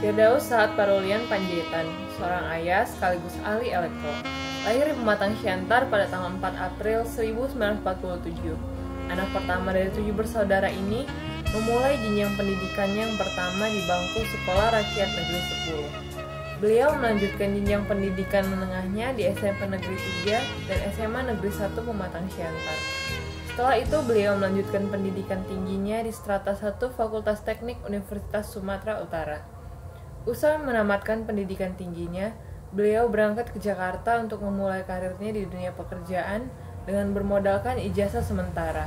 Firdaus Saad Parulian Panjaitan, seorang ayah sekaligus ahli elektro. Lahir di Pematang Siantar pada tanggal 4 April 1947. Anak pertama dari 7 bersaudara ini memulai jenjang pendidikannya yang pertama di bangku Sekolah Rakyat Negeri 10. Beliau melanjutkan jenjang pendidikan menengahnya di SMP Negeri 3 dan SMA Negeri 1 Pematang Siantar. Setelah itu beliau melanjutkan pendidikan tingginya di Strata 1 Fakultas Teknik Universitas Sumatera Utara. Usai menamatkan pendidikan tingginya, beliau berangkat ke Jakarta untuk memulai karirnya di dunia pekerjaan dengan bermodalkan ijazah sementara.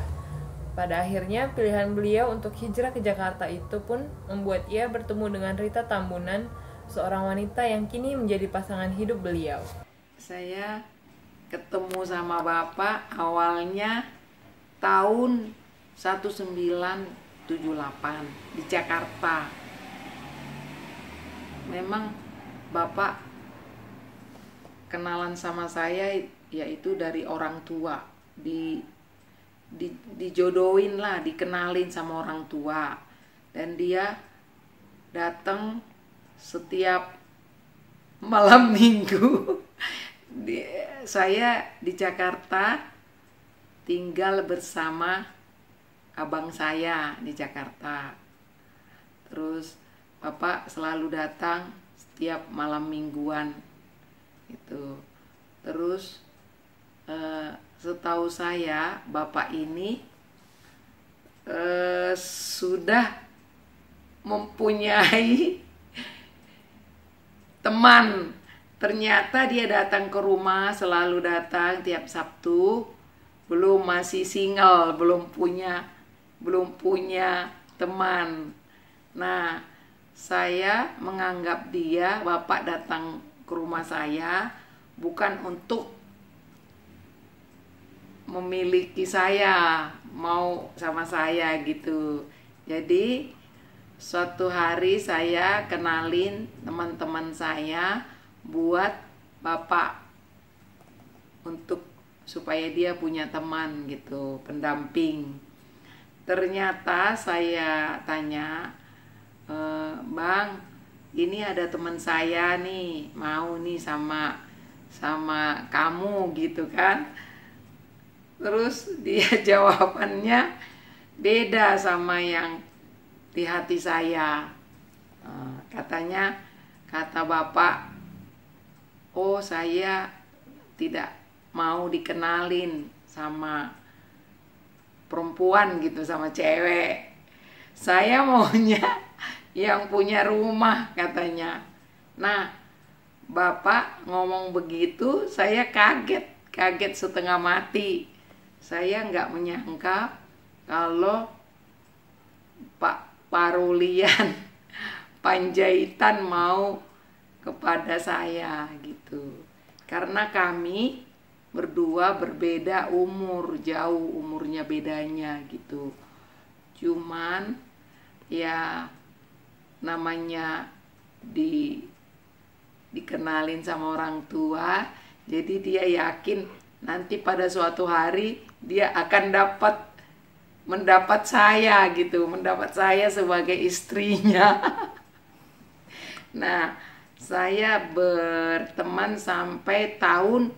Pada akhirnya, pilihan beliau untuk hijrah ke Jakarta itu pun membuat ia bertemu dengan Rita Tambunan, seorang wanita yang kini menjadi pasangan hidup beliau. Saya ketemu sama Bapak awalnya tahun 1978 di Jakarta. Memang Bapak kenalan sama saya yaitu dari orang tua, dijodohin lah, dikenalin sama orang tua, dan dia datang setiap malam minggu. Saya di Jakarta tinggal bersama abang saya di Jakarta. Terus Bapak selalu datang setiap malam mingguan itu. Terus setahu saya Bapak ini sudah mempunyai teman. Ternyata dia datang ke rumah, selalu datang tiap Sabtu. Masih single, belum punya teman. Nah, saya menganggap Bapak datang ke rumah saya bukan untuk memiliki saya, mau sama saya gitu. Jadi suatu hari saya kenalin teman-teman saya buat Bapak untuk supaya dia punya teman gitu, pendamping. Ternyata saya tanya, Bang, ini ada teman saya nih, mau nih sama kamu gitu kan. Terus dia jawabannya beda sama yang di hati saya. Kata Bapak, oh saya tidak mau dikenalin sama perempuan gitu, sama cewek. Saya maunya yang punya rumah, katanya. Nah, Bapak ngomong begitu, saya kaget setengah mati. Saya nggak menyangka kalau Pak Parulian Panjaitan mau kepada saya gitu. Karena kami berdua berbeda umur, jauh umurnya bedanya gitu. Cuman ya namanya dikenalin sama orang tua, jadi dia yakin nanti pada suatu hari dia akan mendapat saya gitu, mendapat saya sebagai istrinya. Nah, saya berteman sampai tahun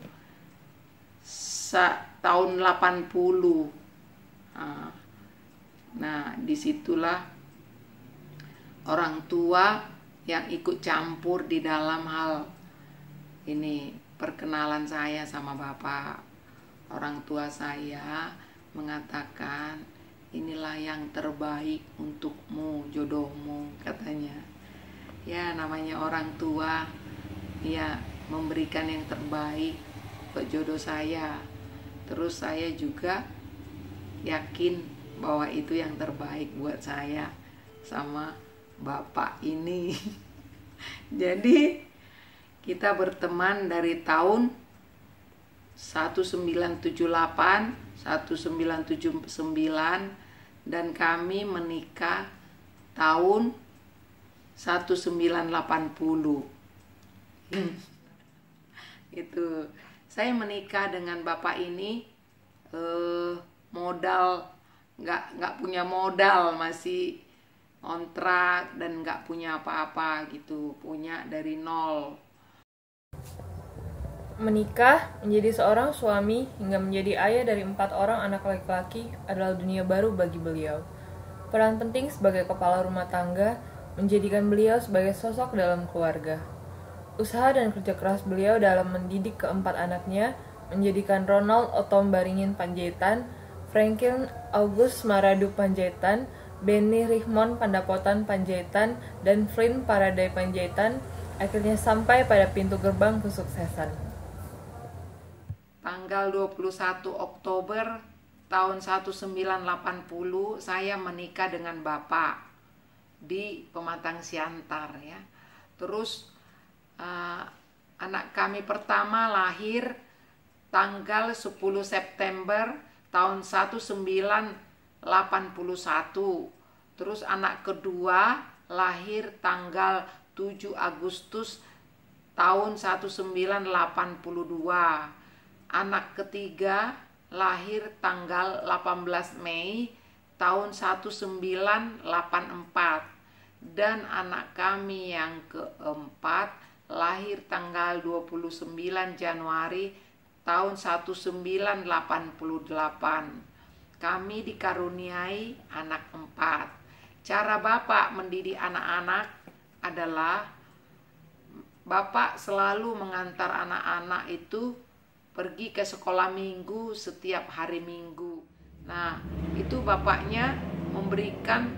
80. Nah, disitulah orang tua yang ikut campur di dalam hal ini, perkenalan saya sama Bapak. Orang tua saya mengatakan, inilah yang terbaik untukmu, jodohmu, katanya. Ya, namanya orang tua, ya memberikan yang terbaik buat jodoh saya. Terus saya juga yakin bahwa itu yang terbaik buat saya sama Bapak ini. Jadi kita berteman dari tahun 1978, 1979, dan kami menikah tahun 1980. Itu saya menikah dengan Bapak ini modal nggak punya modal, masih kontrak dan nggak punya apa-apa gitu, punya dari nol. Menikah, menjadi seorang suami, hingga menjadi ayah dari 4 orang anak laki-laki adalah dunia baru bagi beliau. Peran penting sebagai kepala rumah tangga menjadikan beliau sebagai sosok dalam keluarga. Usaha dan kerja keras beliau dalam mendidik keempat anaknya menjadikan Ronald Otom Baringin Panjaitan, Franklin August Maradu Panjaitan, Benny Richmond Pandapotan Panjaitan, dan Flynn Paraday Panjaitan akhirnya sampai pada pintu gerbang kesuksesan. Tanggal 21 Oktober tahun 1980 saya menikah dengan Bapak di Pematang Siantar ya. Terus anak kami pertama lahir tanggal 10 September tahun 1981. Terus anak kedua lahir tanggal 7 Agustus tahun 1982. Anak ketiga lahir tanggal 18 Mei tahun 1984. Dan anak kami yang keempat lahir tanggal 29 Januari tahun 1988. Kami dikaruniai anak 4. Cara Bapak mendidik anak-anak adalah Bapak selalu mengantar anak-anak itu pergi ke sekolah minggu setiap hari Minggu. Nah, itu bapaknya memberikan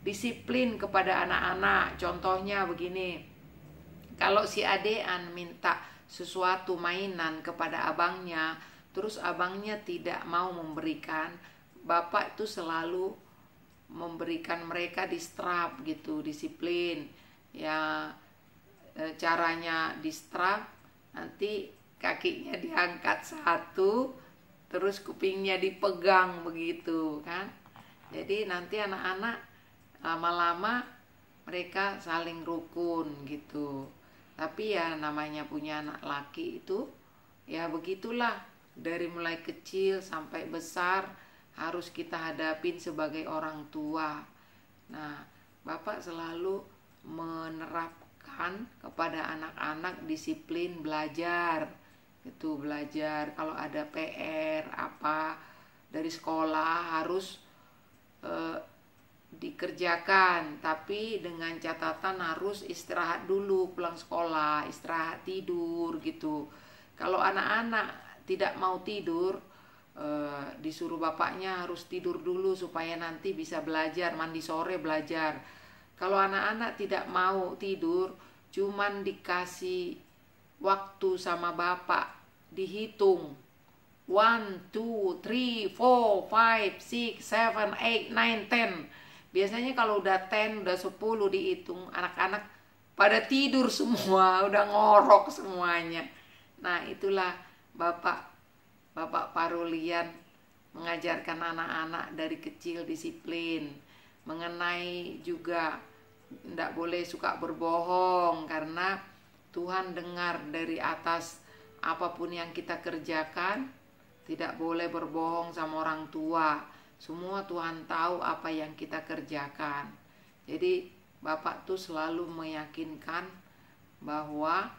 disiplin kepada anak-anak. Contohnya begini, kalau si adean minta sesuatu mainan kepada abangnya, terus abangnya tidak mau memberikan, bapak itu selalu memberikan mereka distrap gitu, disiplin. Ya, caranya distrap, nanti kakinya diangkat satu, terus kupingnya dipegang begitu kan. Jadi nanti anak-anak lama-lama mereka saling rukun gitu. Tapi ya namanya punya anak laki itu ya begitulah, dari mulai kecil sampai besar harus kita hadapin sebagai orang tua. Nah, Bapak selalu menerapkan kepada anak-anak disiplin belajar. Itu belajar, kalau ada PR apa dari sekolah harus dikerjakan, tapi dengan catatan harus istirahat dulu pulang sekolah, istirahat tidur gitu. Kalau anak-anak tidak mau tidur, disuruh bapaknya harus tidur dulu supaya nanti bisa belajar, mandi sore belajar. Kalau anak-anak tidak mau tidur, cuman dikasih waktu sama bapak, dihitung 1, 2, 3, 4, 5, 6, 7, 8, 9, 10. Biasanya kalau udah 10, udah 10 dihitung, anak-anak pada tidur semua, udah ngorok semuanya. Nah, itulah Bapak Parulian mengajarkan anak-anak dari kecil disiplin. Mengenai juga tidak boleh suka berbohong, karena Tuhan dengar dari atas. Apapun yang kita kerjakan, tidak boleh berbohong sama orang tua. Semua Tuhan tahu apa yang kita kerjakan. Jadi Bapak tuh selalu meyakinkan bahwa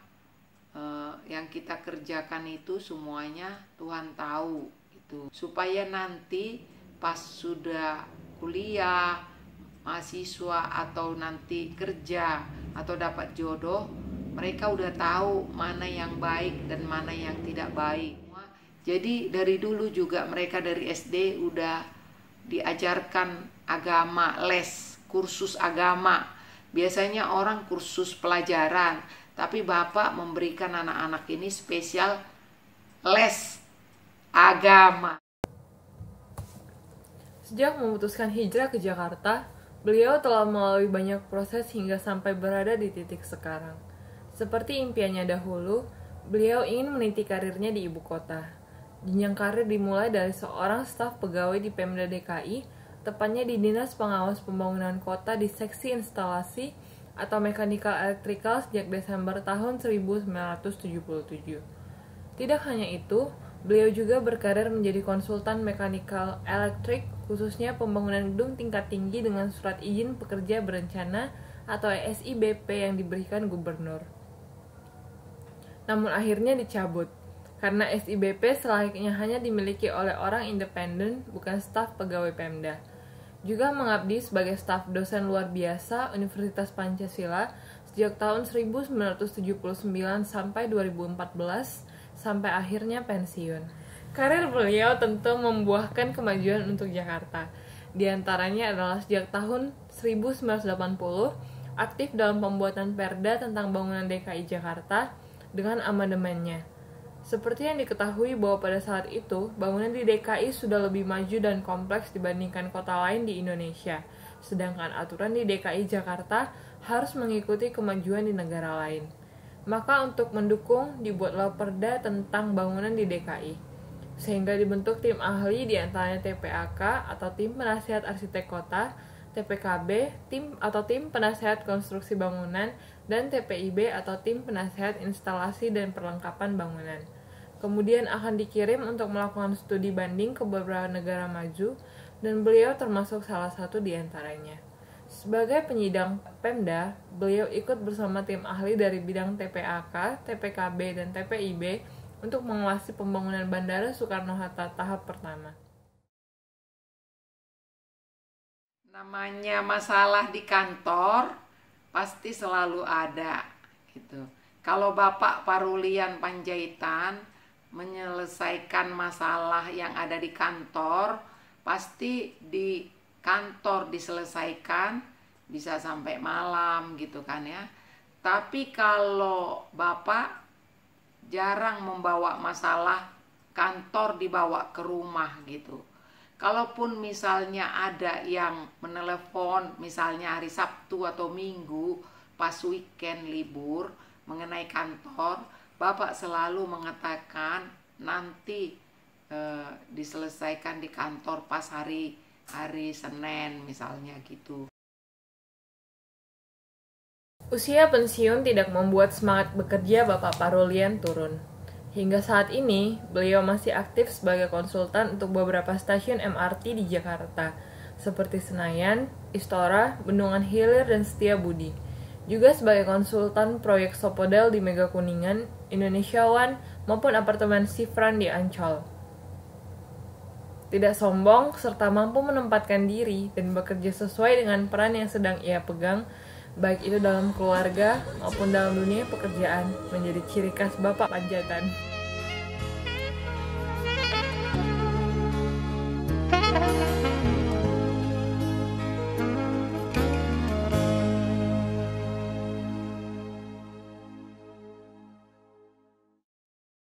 yang kita kerjakan itu semuanya Tuhan tahu gitu. Supaya nanti pas sudah kuliah, mahasiswa, atau nanti kerja atau dapat jodoh, mereka udah tahu mana yang baik dan mana yang tidak baik. Jadi dari dulu juga mereka dari SD udah diajarkan agama, les, kursus agama. Biasanya orang kursus pelajaran, tapi Bapak memberikan anak-anak ini spesial les agama. Sejak memutuskan hijrah ke Jakarta, beliau telah melalui banyak proses hingga sampai berada di titik sekarang. Seperti impiannya dahulu, beliau ingin meniti karirnya di ibu kota. Jenjang karir dimulai dari seorang staf pegawai di Pemda DKI, tepatnya di Dinas Pengawas Pembangunan Kota di Seksi Instalasi atau Mechanical Electrical sejak Desember tahun 1977. Tidak hanya itu, beliau juga berkarir menjadi konsultan Mechanical Electric khususnya pembangunan gedung tingkat tinggi dengan surat izin pekerja berencana atau SIBP yang diberikan gubernur. Namun akhirnya dicabut, karena SIBP selayaknya hanya dimiliki oleh orang independen, bukan staf pegawai Pemda. Juga mengabdi sebagai staf dosen luar biasa Universitas Pancasila sejak tahun 1979 sampai 2014, sampai akhirnya pensiun. Karir beliau tentu membuahkan kemajuan untuk Jakarta. Di antaranya adalah sejak tahun 1980, aktif dalam pembuatan perda tentang bangunan DKI Jakarta dengan amandemennya. Seperti yang diketahui bahwa pada saat itu, bangunan di DKI sudah lebih maju dan kompleks dibandingkan kota lain di Indonesia, sedangkan aturan di DKI Jakarta harus mengikuti kemajuan di negara lain. Maka untuk mendukung, dibuatlah perda tentang bangunan di DKI. Sehingga dibentuk tim ahli di antaranya TPAK atau Tim Penasihat Arsitek Kota, TPKB, tim Penasihat Konstruksi Bangunan, dan TPIB atau Tim Penasihat Instalasi dan Perlengkapan Bangunan. Kemudian akan dikirim untuk melakukan studi banding ke beberapa negara maju, dan beliau termasuk salah satu di antaranya. Sebagai penyidang Pemda, beliau ikut bersama tim ahli dari bidang TPAK, TPKB, dan TPIB untuk mengawasi pembangunan Bandara Soekarno-Hatta tahap pertama. Namanya masalah di kantor pasti selalu ada gitu. Kalau Bapak Parulian Panjaitan menyelesaikan masalah yang ada di kantor, pasti di kantor diselesaikan, bisa sampai malam gitu kan ya. Tapi kalau Bapak jarang membawa masalah kantor dibawa ke rumah gitu. Kalaupun misalnya ada yang menelepon misalnya hari Sabtu atau Minggu pas weekend libur mengenai kantor, Bapak selalu mengatakan nanti diselesaikan di kantor pas hari Senin misalnya gitu. Usia pensiun tidak membuat semangat bekerja Bapak Parulian turun. Hingga saat ini, beliau masih aktif sebagai konsultan untuk beberapa stasiun MRT di Jakarta, seperti Senayan, Istora, Bendungan Hilir, dan Setiabudi. Juga sebagai konsultan proyek Sopodel di Mega Kuningan, Indonesia One, maupun apartemen Sifran di Ancol. Tidak sombong, serta mampu menempatkan diri dan bekerja sesuai dengan peran yang sedang ia pegang, baik itu dalam keluarga maupun dalam dunia pekerjaan, menjadi ciri khas Bapak Panjaitan.